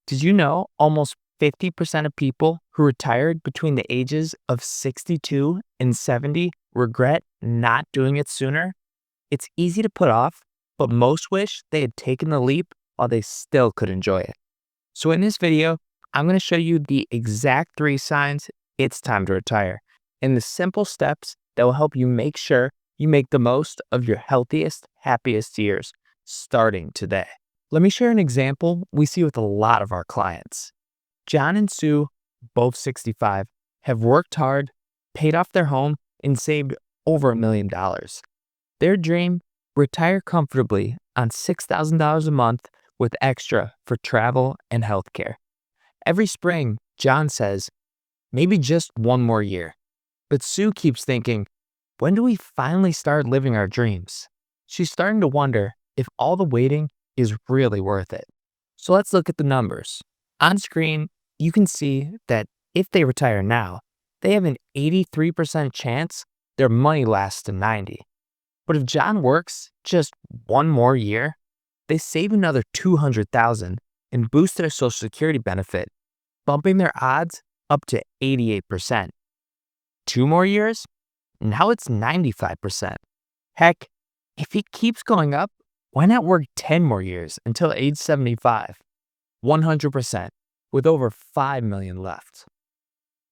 Did you know almost 50% of people who retired between the ages of 62 and 70 regret not doing it sooner? It's easy to put off, but most wish they had taken the leap while they still could enjoy it. So in this video, I'm going to show you the exact 3 signs it's time to retire and the simple steps that will help you make sure you make the most of your healthiest, happiest years starting today. Let me share an example we see with a lot of our clients. John and Sue, both 65, have worked hard, paid off their home, and saved over $1 million. Their dream: retire comfortably on $6,000 a month with extra for travel and healthcare. Every spring, John says, maybe just one more year. But Sue keeps thinking, when do we finally start living our dreams? She's starting to wonder if all the waiting is really worth it. So let's look at the numbers. On screen, you can see that if they retire now, they have an 83% chance their money lasts to 90. But if John works just one more year, they save another $200,000 and boost their Social Security benefit, bumping their odds up to 88%. 2 more years? Now it's 95%. Heck, if it keeps going up, why not work 10 more years until age 75? 100%, with over $5 million left.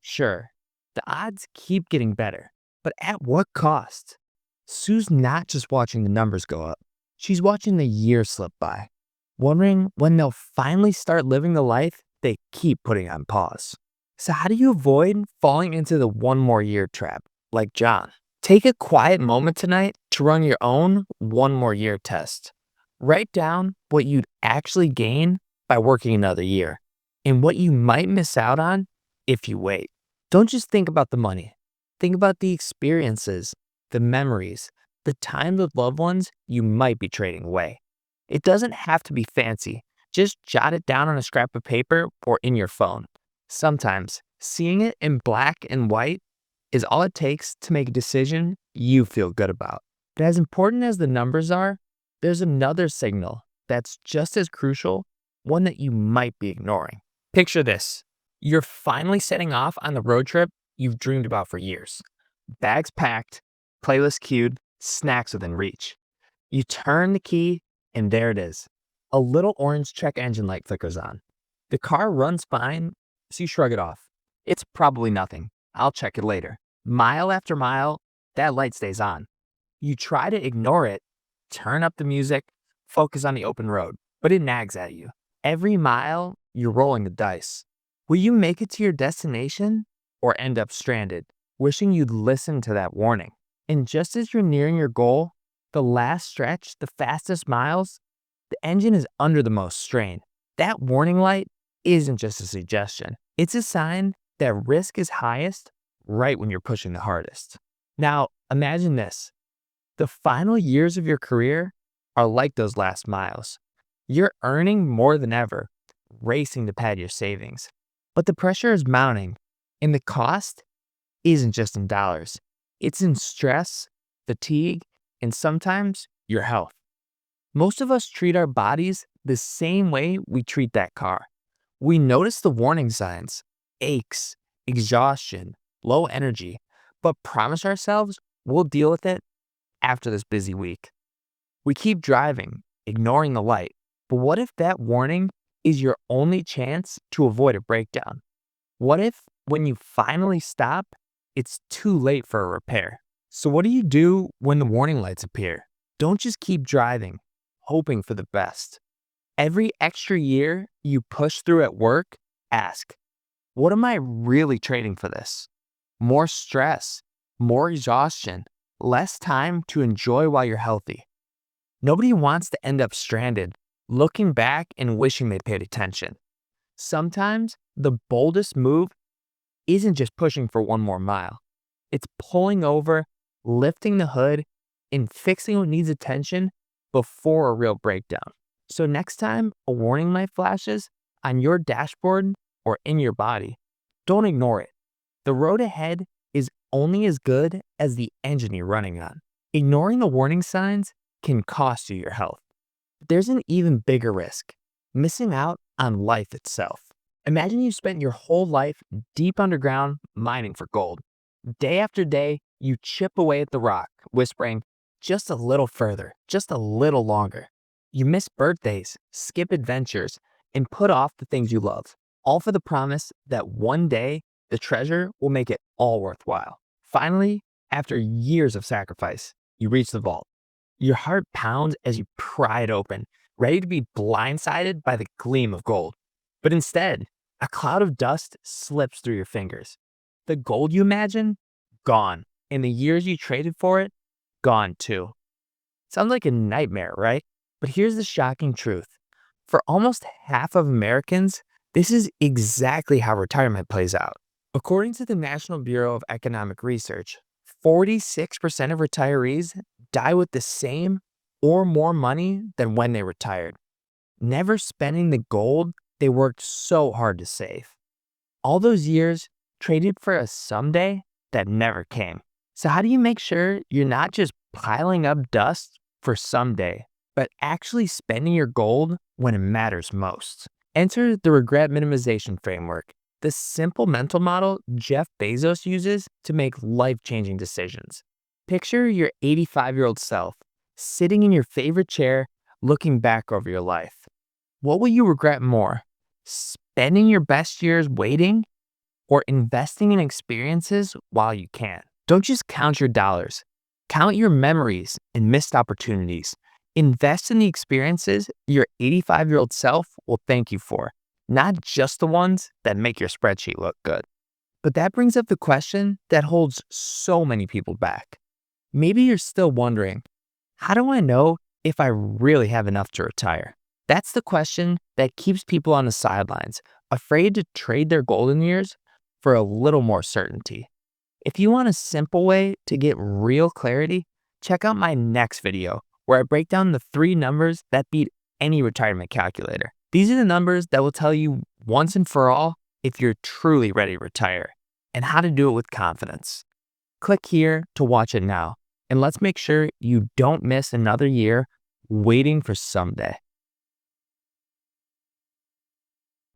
Sure, the odds keep getting better, but at what cost? Sue's not just watching the numbers go up. She's watching the years slip by, wondering when they'll finally start living the life they keep putting on pause. So how do you avoid falling into the one more year trap like John? Take a quiet moment tonight to run your own one more year test. Write down what you'd actually gain by working another year and what you might miss out on if you wait. Don't just think about the money. Think about the experiences, the memories, the time with loved ones you might be trading away. It doesn't have to be fancy. Just jot it down on a scrap of paper or in your phone. Sometimes seeing it in black and white is all it takes to make a decision you feel good about. But as important as the numbers are, there's another signal that's just as crucial, one that you might be ignoring. Picture this. You're finally setting off on the road trip you've dreamed about for years. Bags packed, playlist queued, snacks within reach. You turn the key and there it is. A little orange check engine light flickers on. The car runs fine, so you shrug it off. It's probably nothing. I'll check it later. Mile after mile, that light stays on. You try to ignore it, turn up the music, focus on the open road, but it nags at you. Every mile, you're rolling the dice. Will you make it to your destination or end up stranded, wishing you'd listened to that warning? And just as you're nearing your goal, the last stretch, the fastest miles, the engine is under the most strain. That warning light isn't just a suggestion. It's a sign that risk is highest right when you're pushing the hardest. Now, imagine this. The final years of your career are like those last miles. You're earning more than ever, racing to pad your savings. But the pressure is mounting, and the cost isn't just in dollars. It's in stress, fatigue, and sometimes your health. Most of us treat our bodies the same way we treat that car. We notice the warning signs: aches, exhaustion, low energy, but promise ourselves we'll deal with it after this busy week. We keep driving, ignoring the light. But what if that warning is your only chance to avoid a breakdown? What if when you finally stop, it's too late for a repair? So what do you do when the warning lights appear? Don't just keep driving, hoping for the best. Every extra year you push through at work, ask, what am I really trading for this? More stress, more exhaustion, less time to enjoy while you're healthy. Nobody wants to end up stranded, looking back and wishing they paid attention. Sometimes the boldest move isn't just pushing for one more mile. It's pulling over, lifting the hood, and fixing what needs attention before a real breakdown. So next time a warning light flashes on your dashboard or in your body, don't ignore it. The road ahead is only as good as the engine you're running on. Ignoring the warning signs can cost you your health. There's an even bigger risk: missing out on life itself. Imagine you spent your whole life deep underground mining for gold. Day after day, you chip away at the rock, whispering, just a little further, just a little longer. You miss birthdays, skip adventures, and put off the things you love, all for the promise that one day the treasure will make it all worthwhile. Finally, after years of sacrifice, you reach the vault. Your heart pounds as you pry it open, ready to be blindsided by the gleam of gold. But instead, a cloud of dust slips through your fingers. The gold you imagined? Gone. And the years you traded for it? Gone too. Sounds like a nightmare, right? But here's the shocking truth. For almost half of Americans, this is exactly how retirement plays out. According to the National Bureau of Economic Research, 46% of retirees die with the same or more money than when they retired, never spending the gold they worked so hard to save. All those years traded for a someday that never came. So how do you make sure you're not just piling up dust for someday, but actually spending your gold when it matters most? Enter the regret minimization framework, the simple mental model Jeff Bezos uses to make life-changing decisions. Picture your 85-year-old self sitting in your favorite chair, looking back over your life. What will you regret more? Spending your best years waiting or investing in experiences while you can? Don't just count your dollars. Count your memories and missed opportunities. Invest in the experiences your 85-year-old self will thank you for, not just the ones that make your spreadsheet look good. But that brings up the question that holds so many people back. Maybe you're still wondering, how do I know if I really have enough to retire? That's the question that keeps people on the sidelines, afraid to trade their golden years for a little more certainty. If you want a simple way to get real clarity, check out my next video where I break down the 3 numbers that beat any retirement calculator. These are the numbers that will tell you once and for all if you're truly ready to retire and how to do it with confidence. Click here to watch it now, and let's make sure you don't miss another year waiting for someday.